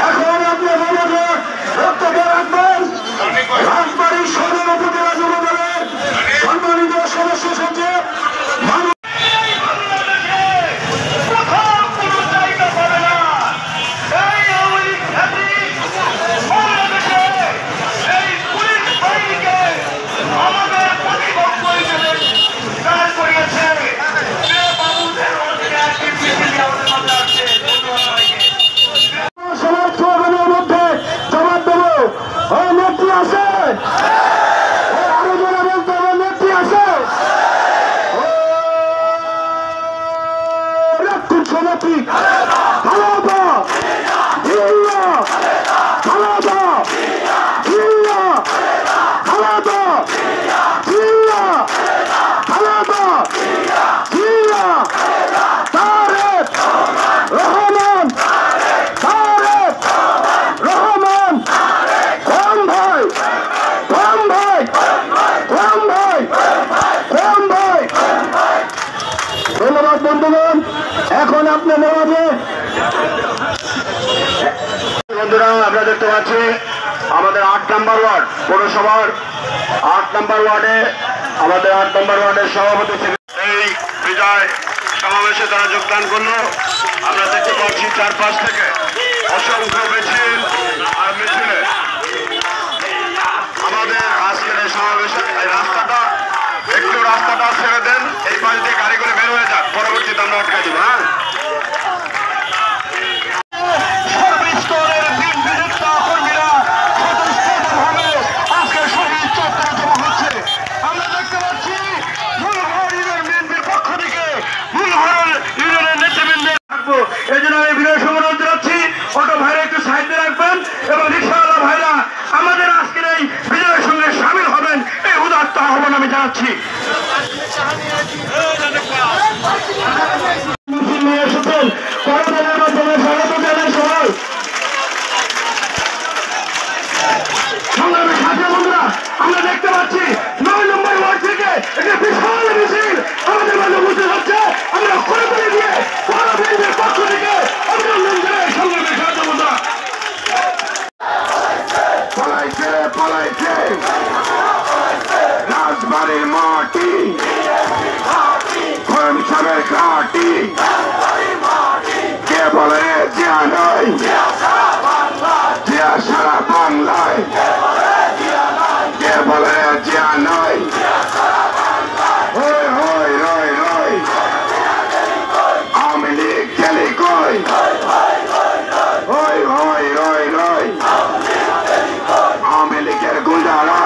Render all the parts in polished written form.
এখন আপনি বক্তব্য রাখবেন রাজবাড়ীর সদর উপজেলা যুব দলের সম্মানিত সদস্য সচিব বন্ধুগণ এখন আপনার বন্ধুরা আমরা দেখতে পাচ্ছি আমাদের 8 নম্বর ওয়ার্ড পৌরসভার 8 নম্বর ওয়ার্ডে আমাদের 8 নম্বর ওয়ার্ডের সভাপতি এই বিজয় সমাবেশে তারা যোগদান করলো। আমরা দেখতে পাচ্ছি চারপাশ থেকে অসংখ্য মিছিল আর মিছিলে আমাদের আজকের এই সমাবেশে এই রাস্তাটা ছেড়ে দেন, এই পাশ দিয়ে গাড়ি করে বের হয়ে যাক, পরবর্তীতে আমরা আটকা দিব। হ্যাঁ এই জন্য আমি বিনয় অনুরোধ জানাচ্ছি অটো ভাইরা একটু সাইডে রাখবেন এবং রিক্সাওয়ালা ভাইরা আমাদের আজকের এই বিজয়ের সঙ্গে সামিল হবেন এই উদাত্ত আহ্বান আমি জানাচ্ছি। নিয়ে এসেছেন করোনার মাধ্যমে স্বাগত জানাই সবাই। সংগ্রামের সাথে বন্ধুরা আমরা দেখতে পাচ্ছি 9 নম্বর ওয়ার্ড থেকে একটা বিশাল মিছিল আমাদের মাঝে উপস্থিত হচ্ছে। আমরা করে তুলে দিয়ে গণবিন্দুর পক্ষ থেকে অভিনন্দন জানাই সংগ্রামের সাথে বন্ধুরা। পলাইছে পলাইছে রাজবাড়ির মাটি খোম সাবের ঘাটি কে বলে জিয়া নয় জিয়া সারা বাংলায় কে বলে জিয়া নয় ওই ওই রই রই আওয়ামী লীগ গেলি কই ওই ওই রই রই আওয়ামী লীগের গুন্ডারা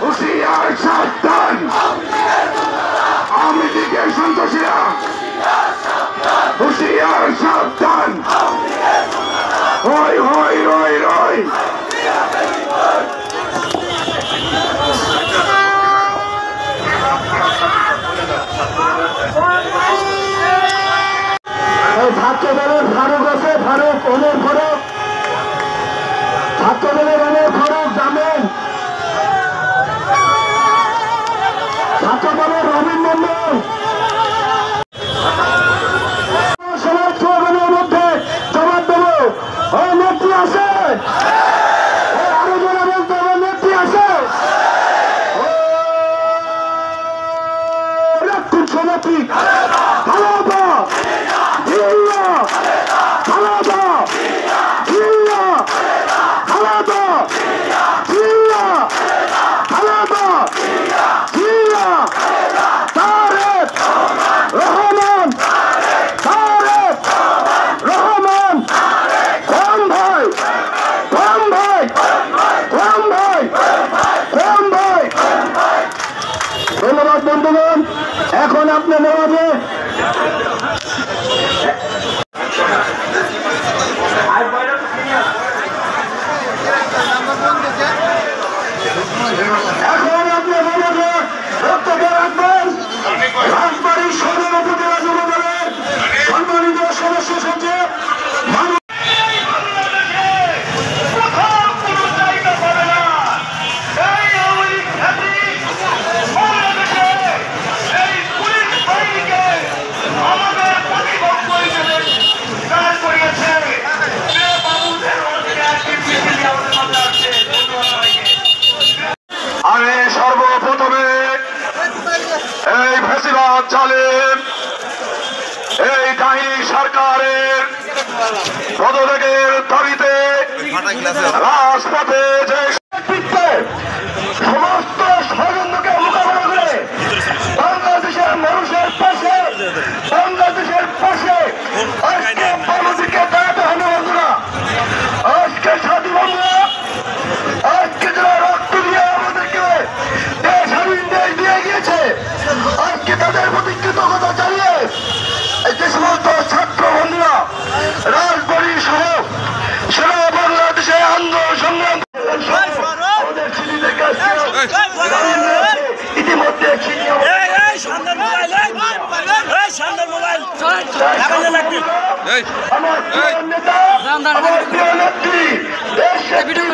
হুশিয়ার সাবধান আওয়ামী লীগের সন্ত্রাসীরা হুশিয়ার সাবধান ওই ওই রই রই ছাত্র দলের ফারুক আছে, ফারুক অনেক ফারুক ছাত্র দলের অনেক ফারুক জানেন, ছাত্র দলের রবীন মন্ডল সমাজের মধ্যে জবাব দেবো। ওই নেত্রী আছে আরো জনে বলতে হবে নেত্রী আছে সমাপ্তি ভালো হতো ধন্যবাদ বন্ধুগণ। এখন আপনার নেওয়াবে এখন আপনি বক্তব্য রাখবেন রাজবাড়ীর সদর উপজেলা যুব দলের সম্মানিত সদস্য সচিব বাংলাদেশে জালেম এই ডাইনি সরকারের পদত্যাগের দাবিতে রাজপথে যে সমস্ত ষড়যন্ত্রকে মোকাবেলা করে বাংলাদেশের মানুষের পাশে আজকে বাংলাদেশকে দাঁড়াতে হবে বন্ধুরা। আজকে সাথী বন্ধুরা, আজকে যারা রক্ত দিয়ে আমাদেরকে দেশ স্বাধীন দেশ দিয়ে গিয়েছে, আজকে তাদের প্রতি কৃতজ্ঞতা জানিয়ে যে সমস্ত ছাত্র বন্ধুরা রাজবাড়ী সহ সারা বাংলাদেশে আন্দোলন সংগ্রাম আমাদের ছেলেদের কাছে ইতিমধ্যে আমার প্রিয় নেতা, আমার প্রিয় নেত্রী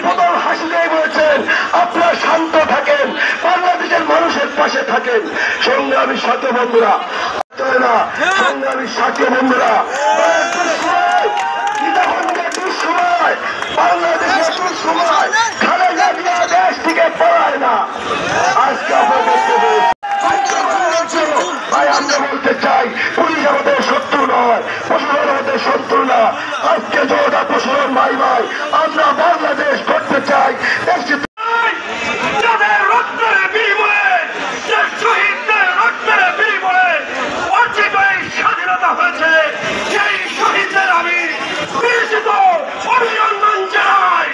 প্রথম হাসি দিয়ে বলেছেন আপনারা শান্ত থাকেন, বাংলাদেশের মানুষের পাশে থাকেন। সংগ্রামী সাথী বন্ধুরা, চলে না সংগ্রামী সাথী বন্ধুরা, সময় বাংলাদেশের সময় খালেদা জিয়া দেশ থেকে পড়ায় না। আজকে ভাই আমরা বলতে চাই পুলিশ আমাদের শত্রু নয়, প্রশাসন আমাদের শত্রু না। আজকে জনতা প্রশাসন ভাই ভাই আমরা বাংলাদেশ করতে চাই। স্বাধীনতা হয়েছে সেই শহীদদের আমি অভিনন্দন জানাই।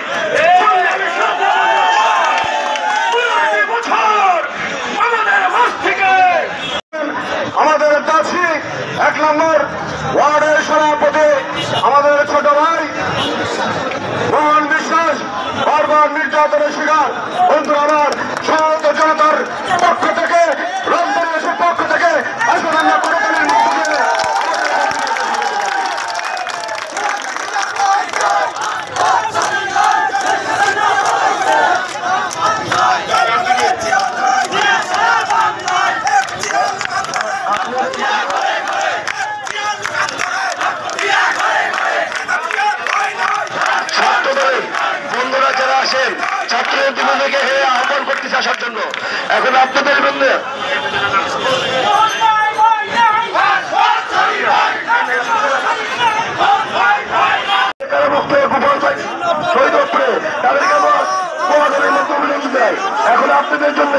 আমাদের মাছ থেকে আমাদের কাছে 1 নম্বর ওয়ার্ডের সভাপতি আমাদের ছোট ভাই মোহন বিশ্বাস বারবার নির্যাতনের শিকার। বন্ধু আমার সমস্ত জনতার পক্ষ থেকে রাজবাড়ীর পক্ষ থেকে আসলে আমরা করতালের মধ্যে বন্ধুরা যারা আসেন ছাত্রদের জীবনকে আহ্বান করতেছে আসার জন্য। এখন আপনাদের বন্ধু এখন আপনাদের জন্য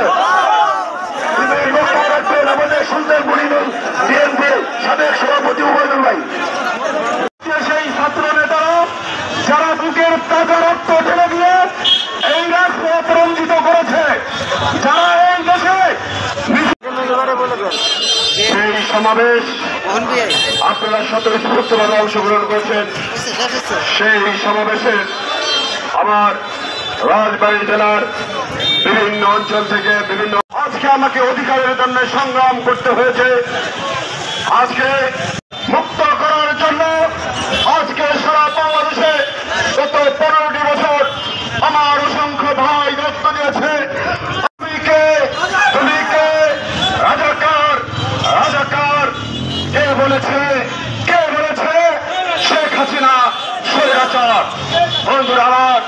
আমাদের সুন্দর পরিবার বিএনপি সাবেক সভাপতি উবায়দুল ভাই, সেই ছাত্র নেতারা যারা বুকের তাজা রক্ত ঢেলে দিয়ে এই রাজপথ রঞ্জিত করেছে, যারা এই দেশে সেই সমাবেশ আপনারা স্বতঃস্ফূর্তভাবে অংশগ্রহণ করেছেন। সেই সমাবেশে আমার রাজবাড়ী জেলার বিভিন্ন অঞ্চল থেকে বিভিন্ন আজকে আমাকে অধিকারের জন্য সংগ্রাম করতে হয়েছে। আজকে মুক্ত করার জন্য আজকে সারা বাংলাদেশে গত 15টি বছর আমার অসংখ্য ভাই রক্ত দিয়েছে। তুমি কে রাজাকার রাজাকার কে বলেছে শেখ হাসিনা স্বৈরাচার। বন্ধুরা আমার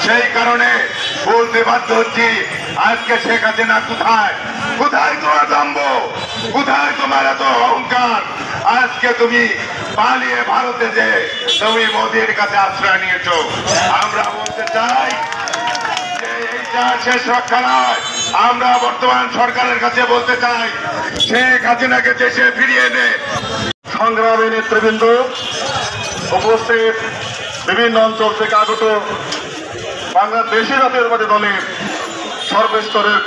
সেই কারণে বলতে বাধ্য হচ্ছি আজকে শেখ হাসিনা কোথায় তোমার দম্ভ, কোথায় তোমার এত অহংকার? আজকে তুমি পালিয়ে ভারতে যে তুমি মোদীর কাছে আশ্রয় নিয়েছো। আমরা বলতে চাই যে এইটা শেষ রক্ষা নয়। আমরা বর্তমান সরকারের কাছে বলতে চাই শেখ হাসিনাকে দেশে ফিরিয়ে দে। সংগ্রামী নেতৃবৃন্দ, উপস্থিত বিভিন্ন অঞ্চল থেকে আগত বাংলাদেশি জাতীয়তাবাদী দলের সর্বস্তরের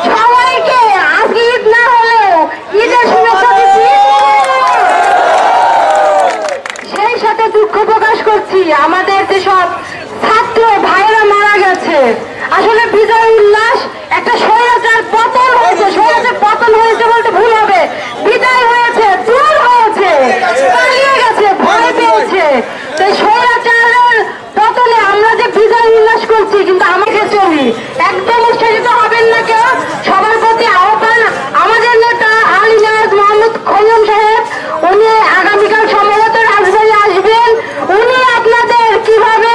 সবাইকে আজকে ঈদ না হলেও ঈদের শুভেচ্ছা দিচ্ছি। সেই সাথে দুঃখ প্রকাশ করছি আমাদের যেসব ছাত্র ভাইরা মারা গেছে। আসলে বিজয় উল্লাস একটা স্বৈরাচার পতন হয়েছে, স্বৈরাচার পতন হয়েছে বলতে ভুল হবে, বিজয় হয়েছে, দূর হয়েছে, পালিয়ে গেছে, ভয় পেয়েছে। তাই স্বৈরাচারের পতনে আমরা যে বিজয় উল্লাস করছি কিন্তু আমাকে চলি একদম উৎসাহিত হবেন না কেউ। সবার প্রতি আহ্বান, আমাদের নেতা আলী নায়াজ মোহাম্মদ খৈয়ম সাহেব উনি আগামীকাল সম্ভবত রাজবাড়ী আসবেন। উনি আপনাদের কিভাবে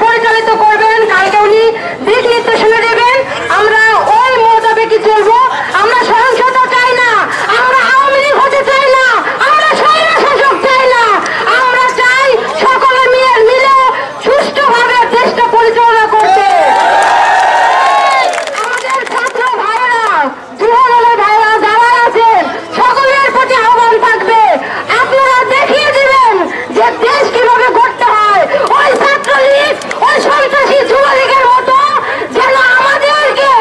পরিচালিত করবেন কালকে উনি দিক নির্দেশনা দেবেন। আমরা ওই মোতাবেকই চলবো। আমরা সহিংসতা চাই না, আমরা আওয়ামী লীগ হতে চাই না, আমরা স্বৈর শাসক চাই না। আমরা চাই সকলে মিলে সুষ্ঠুভাবে দেশটা পরিচালনা করতে। আমাদের ছাত্র ভাইরা, যুবদলের ভাইরা যারা আছেন সকলের প্রতি আহ্বান থাকবে, আপনারা দেখিয়ে দিবেন যে দেশ কিভাবে গড়তে হয়। ওই ছাত্রলীগ, ওই সন্ত্রাসী যুবলীগের মতো যেন আমাদেরকে,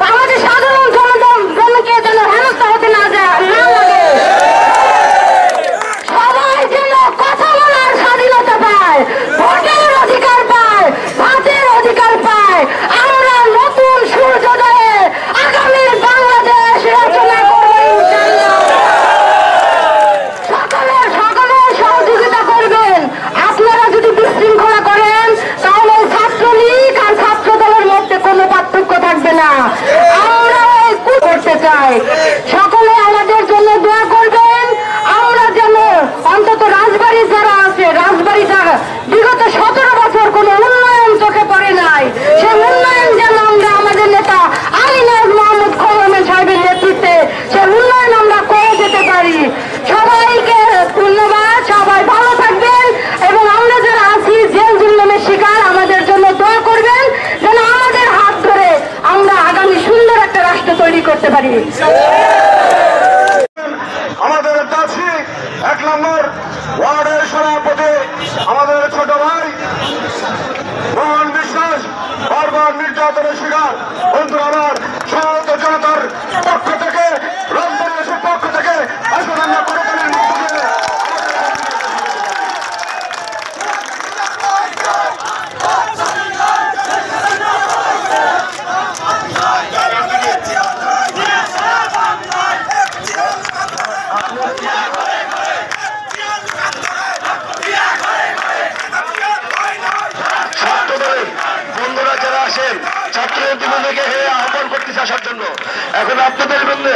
আমাদের সাধারণ জনগণকে যেন হেনস্থা হতে না লাগে। সবাই যেন কথা বলার স্বাধীনতা পায়, ভোটের অধিকার পায়, ভাতের অধিকার পায়। আমরা নতুন সূর্যোদয়ে আগামীর বাংলাদেশ রচনা করব ইনশাআল্লাহ। সকলে সহযোগিতা করবেন। আপনারা যদি বিশৃঙ্খলা করেন তাহলে ছাত্রলীগ আর ছাত্র দলের মধ্যে কোনো পার্থক্য থাকবে না। আমরা করতে চাই, সকলে আমাদের জন্য দোয়া করবেন। আমরা যেন অন্তত রাজবাড়ি যারা আছে, রাজবাড়িটা বিগত 17 বছর কোনো উন্নয়ন চোখে পড়ে নাই, সেই উন্নয়ন যেন আমরা আমাদের নেতা আলী নায়াজ মোহাম্মদ খৈয়ম সাহেবের নেতৃত্বে সেই উন্নয়ন আমরা করে যেতে পারি। সবাইকে ধন্যবাদ, সবাই ভালো থাকবেন এবং আমরা যারা আছি জেল জুলুমের শিকার আমাদের জন্য দোয়া করবেন যেন আমাদের হাত ধরে আমরা আগামী সুন্দর একটা রাষ্ট্র তৈরি করতে পারি। আমাদের কাছে 1 নম্বর ওয়ার্ডের সভাপতি আমাদের ছোট ভাই মোহন বিশ্বাস বারবার নির্যাতনের শিকার। বন্ধুরা আমার, সমস্ত জনতার পক্ষ থেকে, রাজবাড়িবাসীর পক্ষ থেকে আসলে আমরা করতালির মধ্যে বন্ধুরা যারা আসেন ছাত্রদের আহ্বান করতেছে আসার জন্য। এখন আপনাদের বন্ধু